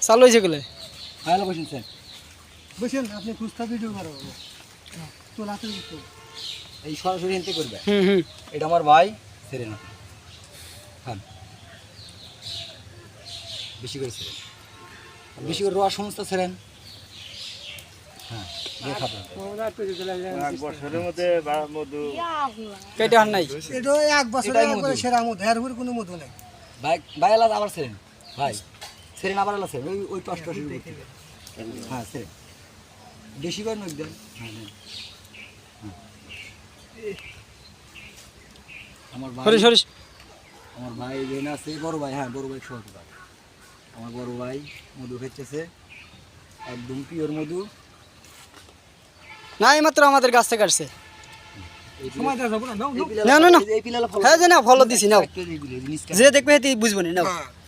চালু হয়েছে গেলে ভালো বসেন স্যার বসেন আপনি খুঁজতে ভিডিও করো তো রাতে এই সরাসরি এনতে করবে হুম এটা আমার ভাই ছেড়ে না খান বেশি করে ছেড়েন বেশি করে রোয়া সমস্ত ছেড়েন হ্যাঁ দিয়ে খাবেন কেটে আর নাই এটা এক বছরের একবারে সেরা মধু এর উপরে কোনো মধু নেই ভাই ভাই আলাদা আবার ছেড়েন ভাই ছেড়েন আবার আলাদা ছেড়েন ওই টস টসের উপর থেকে হ্যাঁ ছেড়েন বেশি করে নখ দেন হ্যাঁ দেন আমার ভাই সরিস আমার ভাই বোন আছে বড় ভাই হ্যাঁ বড় ভাই সহজ ভাই আমার বড় ভাই মধু খেতেছে একদম পিওর মধু না এইমাত্র আমাদের গাছ থেকে আসছে সময় দেওয়া যাবে না নাও না না না এই পিলালা ফল হ্যাঁ যে না ফলো দিছি নাও এই জিনিসটা যে দেখবে হেতি বুঝবো না নাও হ্যাঁ